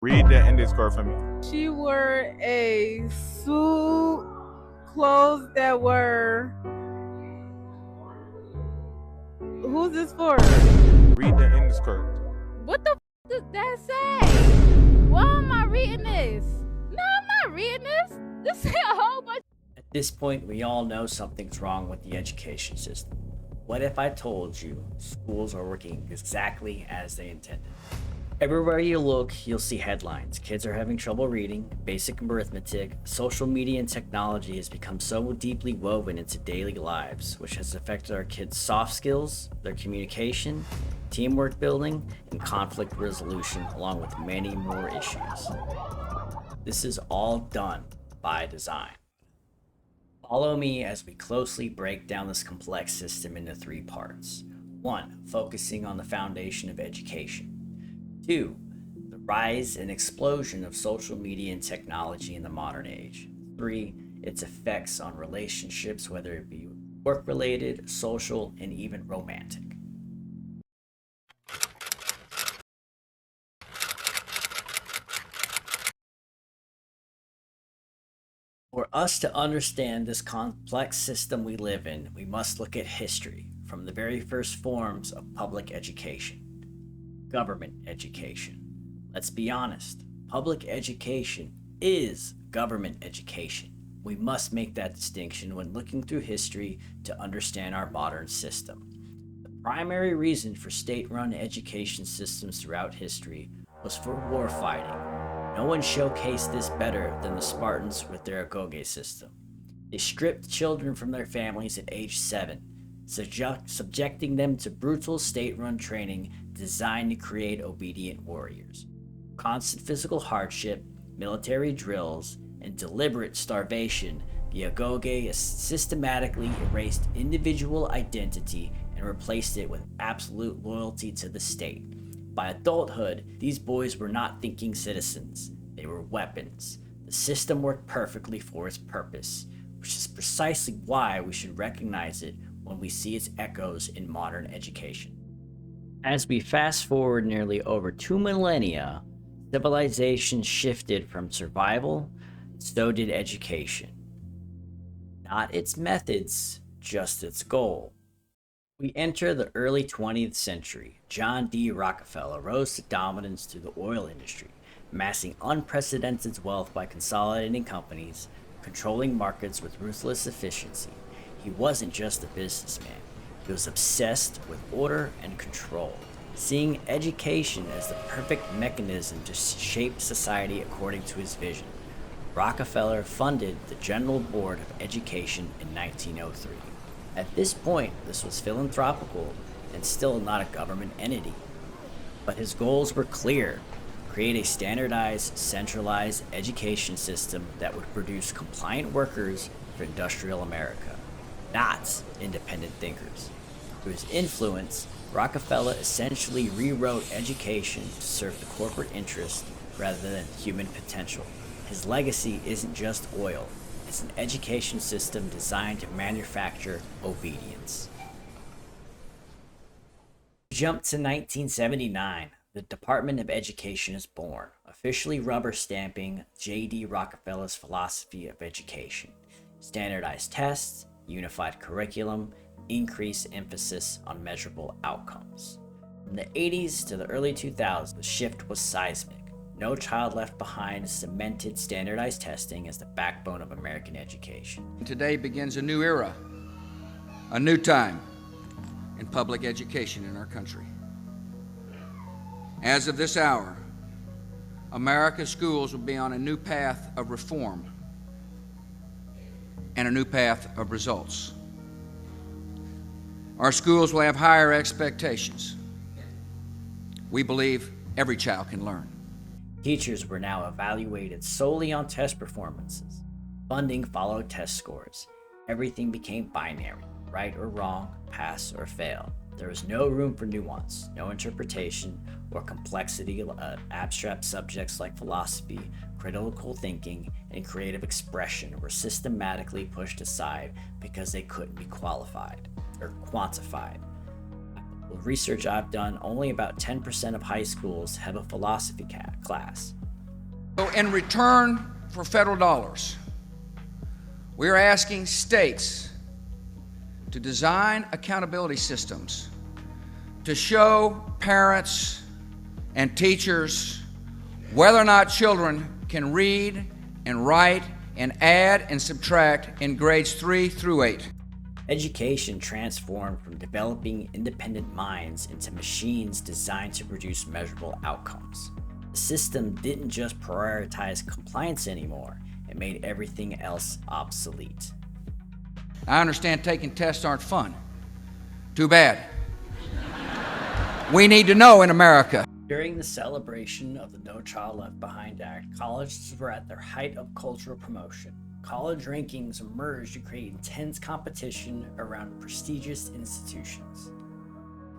Read the index card for me. She wore a suit, clothes that were. Who's this for? Read the index card. What the does that say? Why am I reading this? No, I'm not reading this. This is a whole bunch. At this point, we all know something's wrong with the education system. What if I told you schools are working exactly as they intended? Everywhere you look, you'll see headlines. Kids are having trouble reading, basic arithmetic, social media and technology has become so deeply woven into daily lives, which has affected our kids' soft skills, their communication, teamwork building, and conflict resolution, along with many more issues. This is all done by design. Follow me as we closely break down this complex system into three parts. 1. Focusing on the foundation of education. 2. The rise and explosion of social media and technology in the modern age. 3. Its effects on relationships, whether it be work-related, social, and even romantic. For us to understand this complex system we live in, we must look at history, from the very first forms of public education. Government education. Let's be honest, public education is government education. We must make that distinction when looking through history to understand our modern system. The primary reason for state run education systems throughout history was for war fighting. No one showcased this better than the Spartans with their agoge system. They stripped children from their families at age 7, subjecting them to brutal state-run training designed to create obedient warriors. Constant physical hardship, military drills, and deliberate starvation, the agoge systematically erased individual identity and replaced it with absolute loyalty to the state. By adulthood, these boys were not thinking citizens, they were weapons. The system worked perfectly for its purpose, which is precisely why we should recognize it when we see its echoes in modern education. As we fast forward nearly over 2 millennia, civilization shifted from survival, so did education. Not its methods, just its goal. We enter the early 20th century. John D. Rockefeller rose to dominance through the oil industry, amassing unprecedented wealth by consolidating companies, controlling markets with ruthless efficiency. He wasn't just a businessman, he was obsessed with order and control, seeing education as the perfect mechanism to shape society according to his vision. Rockefeller funded the General Board of Education in 1903. At this point, this was philanthropical and still not a government entity. But his goals were clear: create a standardized, centralized education system that would produce compliant workers for industrial America, not independent thinkers. Through his influence, Rockefeller essentially rewrote education to serve the corporate interest rather than human potential. His legacy isn't just oil, it's an education system designed to manufacture obedience. Jump to 1979. The Department of Education is born, officially rubber stamping J.D. Rockefeller's philosophy of education. Standardized tests, unified curriculum, increased emphasis on measurable outcomes. From the 80s to the early 2000s, the shift was seismic. No Child Left Behind cemented standardized testing as the backbone of American education. Today begins a new era, a new time in public education in our country. As of this hour, America's schools will be on a new path of reform and a new path of results. Our schools will have higher expectations. We believe every child can learn. Teachers were now evaluated solely on test performances. Funding followed test scores. Everything became binary, right or wrong, pass or fail. There was no room for nuance, no interpretation, or complexity. Abstract subjects like philosophy, critical thinking, and creative expression were systematically pushed aside because they couldn't be qualified or quantified. With research I've done, only about 10% of high schools have a philosophy class. So in return for federal dollars, we are asking states to design accountability systems to show parents and teachers whether or not children can read and write and add and subtract in grades 3 through 8. Education transformed from developing independent minds into machines designed to produce measurable outcomes. The system didn't just prioritize compliance anymore, it made everything else obsolete. I understand taking tests aren't fun. Too bad. We need to know in America. During the celebration of the No Child Left Behind Act, colleges were at their height of cultural promotion. College rankings emerged to create intense competition around prestigious institutions.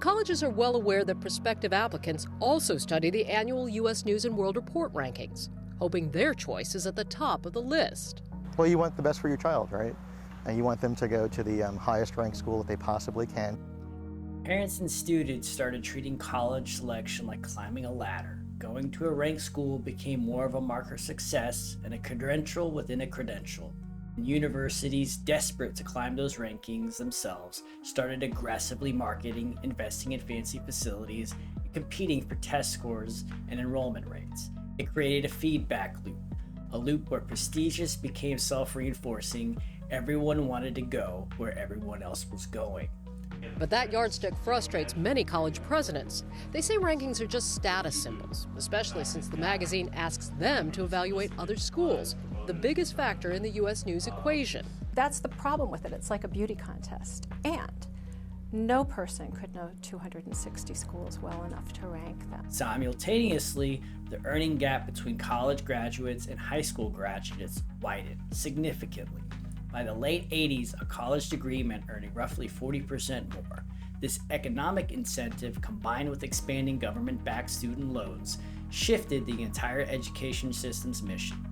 Colleges are well aware that prospective applicants also study the annual U.S. News and World Report rankings, hoping their choice is at the top of the list. Well, you want the best for your child, right? And you want them to go to the highest ranked school that they possibly can. Parents and students started treating college selection like climbing a ladder. Going to a ranked school became more of a marker of success and a credential within a credential. And universities, desperate to climb those rankings themselves, started aggressively marketing, investing in fancy facilities, and competing for test scores and enrollment rates. It created a feedback loop, a loop where prestigious became self-reinforcing. Everyone wanted to go where everyone else was going. But that yardstick frustrates many college presidents. They say rankings are just status symbols, especially since the magazine asks them to evaluate other schools, the biggest factor in the U.S. News equation. That's the problem with it. It's like a beauty contest. And no person could know 260 schools well enough to rank them. Simultaneously, the earning gap between college graduates and high school graduates widened significantly. By the late 80s, a college degree meant earning roughly 40% more. This economic incentive, combined with expanding government-backed student loans, shifted the entire education system's mission.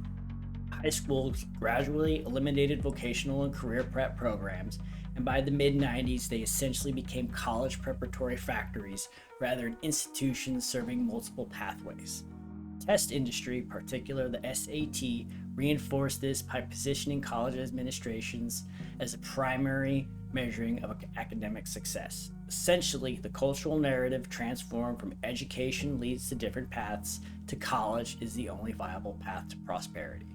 High schools gradually eliminated vocational and career prep programs, and by the mid-90s, they essentially became college preparatory factories rather than institutions serving multiple pathways. The test industry, particularly the SAT, reinforced this by positioning college administrations as a primary measuring of academic success. Essentially, the cultural narrative transformed from education leads to different paths to college is the only viable path to prosperity.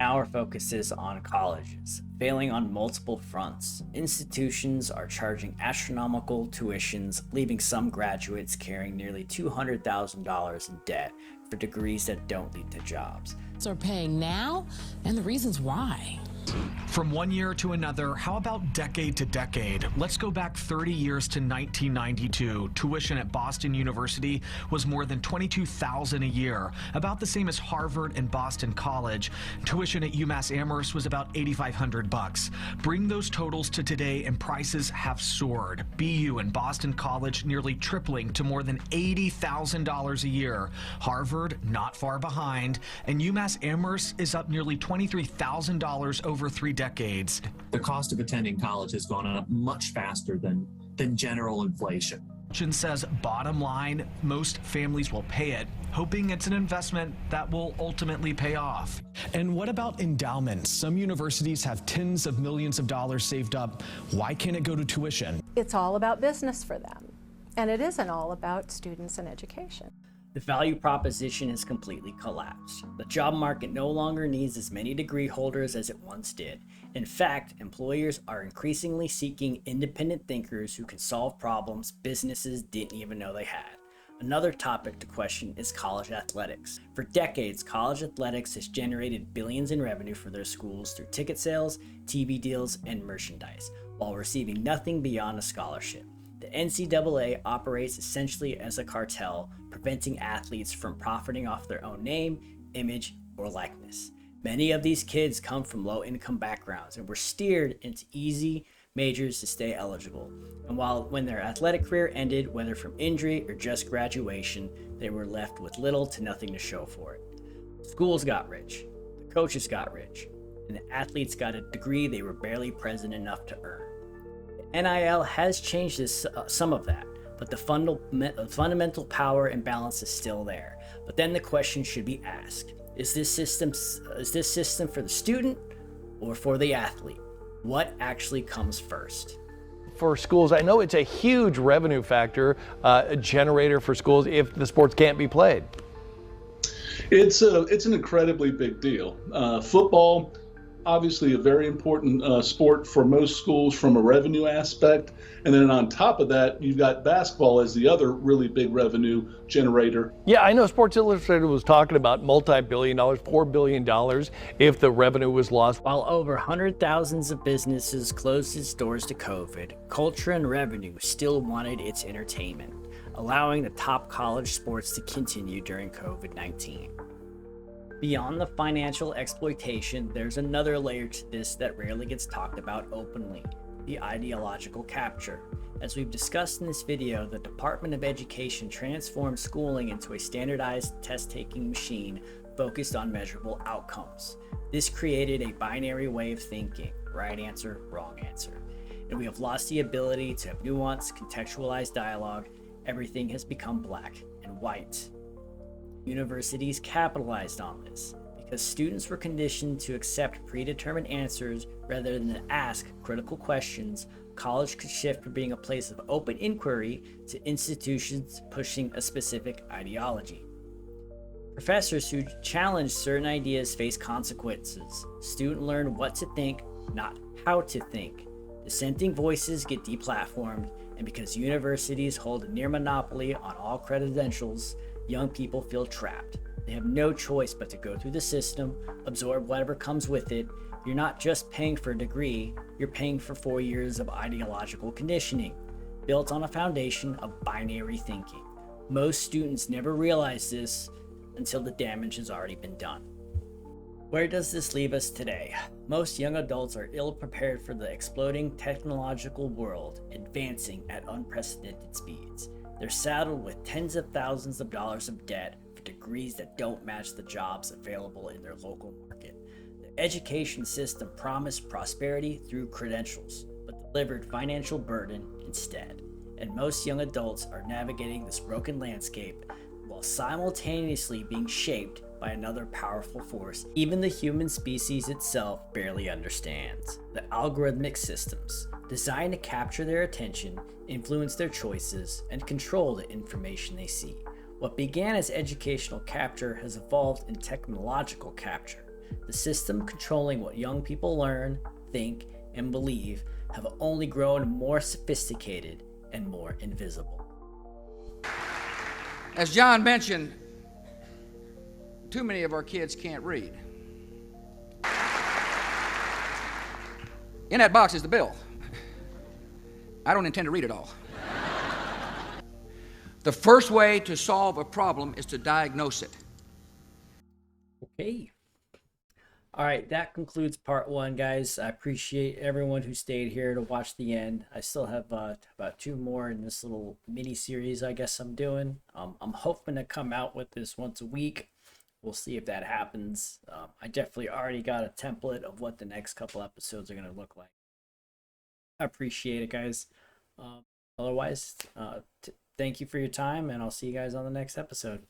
Our focus is on colleges, failing on multiple fronts. Institutions are charging astronomical tuitions, leaving some graduates carrying nearly $200,000 in debt for degrees that don't lead to jobs. Are paying now, and the reasons why. From one year to another, how about decade to decade? Let's go back 30 years to 1992. Tuition at Boston University was more than $22,000 a year, about the same as Harvard and Boston College. Tuition at UMass Amherst was about $8,500. Bring those totals to today and prices have soared. BU and Boston College nearly tripling to more than $80,000 a year. Harvard not far behind, and UMass Amherst is up nearly $23,000 over 3 decades. The cost of attending college has gone up much faster than general inflation. Says bottom line, most families will pay it, hoping it's an investment that will ultimately pay off. And what about endowments? Some universities have tens of millions of dollars saved up. Why can't it go to tuition? It's all about business for them. And it isn't all about students and education. The value proposition has completely collapsed. The job market no longer needs as many degree holders as it once did. In fact, employers are increasingly seeking independent thinkers who can solve problems businesses didn't even know they had. Another topic to question is college athletics. For decades, college athletics has generated billions in revenue for their schools through ticket sales, TV deals, and merchandise, while receiving nothing beyond a scholarship. The NCAA operates essentially as a cartel, preventing athletes from profiting off their own name, image, or likeness. Many of these kids come from low-income backgrounds and were steered into easy majors to stay eligible. And when their athletic career ended, whether from injury or just graduation, they were left with little to nothing to show for it. Schools got rich, the coaches got rich, and the athletes got a degree they were barely present enough to earn. NIL has changed some of that, but the fundamental power imbalance is still there. But then the question should be asked, Is this system for the student or for the athlete? What actually comes first? For schools, I know it's a huge revenue factor, a generator for schools if the sports can't be played. It's an incredibly big deal. Football, obviously a very important sport for most schools from a revenue aspect. And then on top of that, you've got basketball as the other really big revenue generator. Yeah, I know Sports Illustrated was talking about multi-billion dollars, $4 billion if the revenue was lost. While over 100,000 of businesses closed its doors to COVID, culture and revenue still wanted its entertainment, allowing the top college sports to continue during COVID-19. Beyond the financial exploitation, there's another layer to this that rarely gets talked about openly: the ideological capture. As we've discussed in this video, the Department of Education transformed schooling into a standardized test-taking machine focused on measurable outcomes. This created a binary way of thinking: right answer, wrong answer. And we have lost the ability to have nuanced, contextualized dialogue. Everything has become black and white. Universities capitalized on this because students were conditioned to accept predetermined answers rather than to ask critical questions. College could shift from being a place of open inquiry to institutions pushing a specific ideology. Professors who challenge certain ideas face consequences. Students learn what to think, not how to think. Dissenting voices get deplatformed, and because universities hold a near monopoly on all credentials, young people feel trapped. They have no choice but to go through the system, absorb whatever comes with it. You're not just paying for a degree, you're paying for 4 years of ideological conditioning, built on a foundation of binary thinking. Most students never realize this until the damage has already been done. Where does this leave us today? Most young adults are ill-prepared for the exploding technological world, advancing at unprecedented speeds. They're saddled with tens of thousands of dollars of debt for degrees that don't match the jobs available in their local market. The education system promised prosperity through credentials, but delivered financial burden instead. And most young adults are navigating this broken landscape while simultaneously being shaped by another powerful force even the human species itself barely understands: the algorithmic systems, designed to capture their attention, influence their choices, and control the information they see. What began as educational capture has evolved in technological capture. The system controlling what young people learn, think, and believe have only grown more sophisticated and more invisible. As John mentioned, too many of our kids can't read. In that box is the bill. I don't intend to read it all. The first way to solve a problem is to diagnose it. Okay. All right, that concludes part 1, guys. I appreciate everyone who stayed here to watch the end. I still have about 2 more in this little mini series I guess I'm doing. I'm hoping to come out with this once a week. We'll see if that happens. I definitely already got a template of what the next couple episodes are going to look like. I appreciate it, guys. Otherwise, thank you for your time, and I'll see you guys on the next episode.